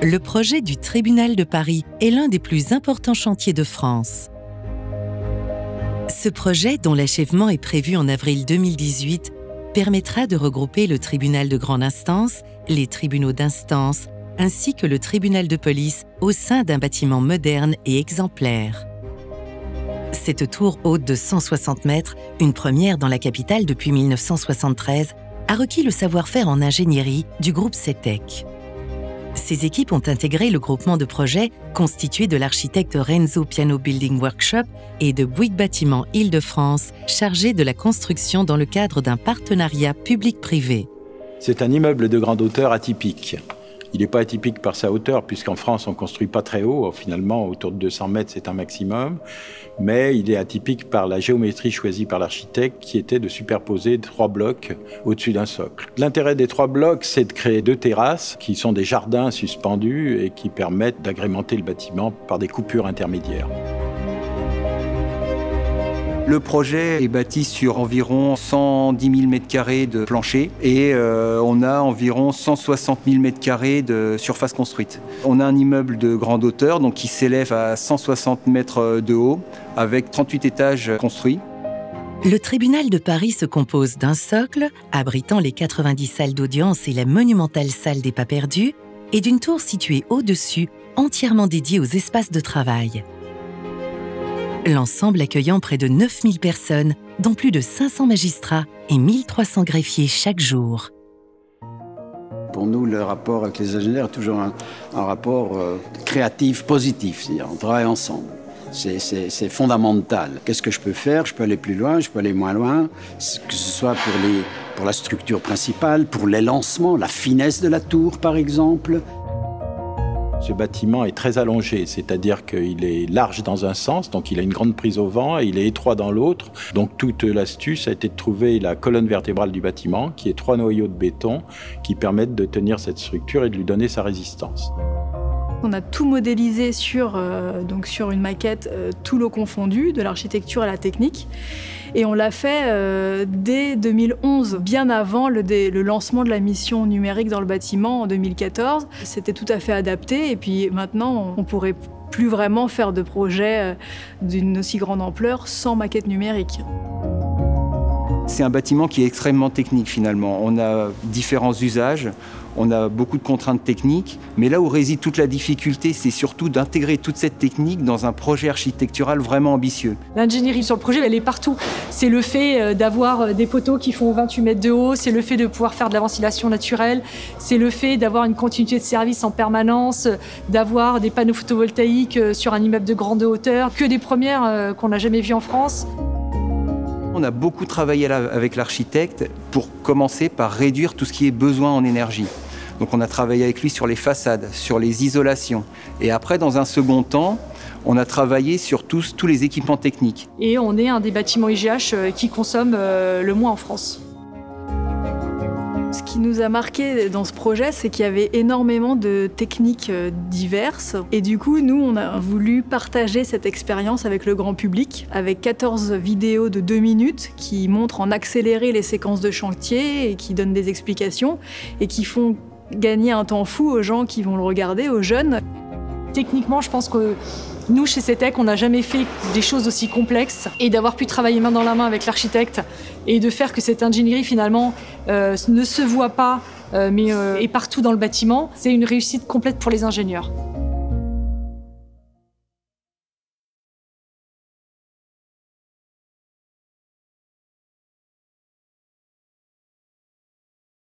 le projet du tribunal de Paris est l'un des plus importants chantiers de France. Ce projet, dont l'achèvement est prévu en avril 2018, permettra de regrouper le tribunal de grande instance, les tribunaux d'instance, ainsi que le tribunal de police au sein d'un bâtiment moderne et exemplaire. Cette tour haute de 160 mètres, une première dans la capitale depuis 1973, a requis le savoir-faire en ingénierie du groupe CETEC. Ces équipes ont intégré le groupement de projets constitué de l'architecte Renzo Piano Building Workshop et de Bouygues Bâtiments Île-de-France, chargé de la construction dans le cadre d'un partenariat public-privé. C'est un immeuble de grande hauteur atypique. Il n'est pas atypique par sa hauteur, puisqu'en France, on ne construit pas très haut. Finalement, autour de 200 mètres, c'est un maximum. Mais il est atypique par la géométrie choisie par l'architecte, qui était de superposer 3 blocs au-dessus d'un socle. L'intérêt des 3 blocs, c'est de créer 2 terrasses, qui sont des jardins suspendus et qui permettent d'agrémenter le bâtiment par des coupures intermédiaires. Le projet est bâti sur environ 110 000 m² de plancher et on a environ 160 000 m² de surface construite. On a un immeuble de grande hauteur donc qui s'élève à 160 mètres de haut avec 38 étages construits. Le tribunal de Paris se compose d'un socle, abritant les 90 salles d'audience et la monumentale salle des pas perdus, et d'une tour située au-dessus, entièrement dédiée aux espaces de travail. L'ensemble accueillant près de 9000 personnes, dont plus de 500 magistrats et 1300 greffiers chaque jour. Pour nous, le rapport avec les ingénieurs est toujours un rapport créatif, positif, c'est-à-dire on travaille ensemble. C'est fondamental. Qu'est-ce que je peux faire? Je peux aller plus loin, je peux aller moins loin, que ce soit pour la structure principale, pour les lancements, la finesse de la tour par exemple. Ce bâtiment est très allongé, c'est-à-dire qu'il est large dans un sens, donc il a une grande prise au vent, et il est étroit dans l'autre. Donc toute l'astuce a été de trouver la colonne vertébrale du bâtiment, qui est 3 noyaux de béton, qui permettent de tenir cette structure et de lui donner sa résistance. On a tout modélisé sur une maquette, tout lot confondu, de l'architecture à la technique. Et on l'a fait dès 2011, bien avant le lancement de la mission numérique dans le bâtiment en 2014. C'était tout à fait adapté et puis maintenant, on ne pourrait plus vraiment faire de projet d'une aussi grande ampleur sans maquette numérique. C'est un bâtiment qui est extrêmement technique finalement. On a différents usages, on a beaucoup de contraintes techniques, mais là où réside toute la difficulté, c'est surtout d'intégrer toute cette technique dans un projet architectural vraiment ambitieux. L'ingénierie sur le projet, elle est partout. C'est le fait d'avoir des poteaux qui font 28 mètres de haut, c'est le fait de pouvoir faire de la ventilation naturelle, c'est le fait d'avoir une continuité de service en permanence, d'avoir des panneaux photovoltaïques sur un immeuble de grande hauteur, que des premières qu'on n'a jamais vues en France. On a beaucoup travaillé avec l'architecte pour commencer par réduire tout ce qui est besoin en énergie. Donc on a travaillé avec lui sur les façades, sur les isolations. Et après, dans un second temps, on a travaillé sur tous les équipements techniques. Et on est un des bâtiments IGH qui consomme le moins en France. Ce qui nous a marqué dans ce projet, c'est qu'il y avait énormément de techniques diverses. Et du coup, nous, on a voulu partager cette expérience avec le grand public, avec 14 vidéos de 2 minutes qui montrent en accéléré les séquences de chantier et qui donnent des explications et qui font gagner un temps fou aux gens qui vont le regarder, aux jeunes. Techniquement, je pense que nous, chez CETEC, on n'a jamais fait des choses aussi complexes et d'avoir pu travailler main dans la main avec l'architecte et de faire que cette ingénierie, finalement, ne se voit pas, mais est partout dans le bâtiment, c'est une réussite complète pour les ingénieurs.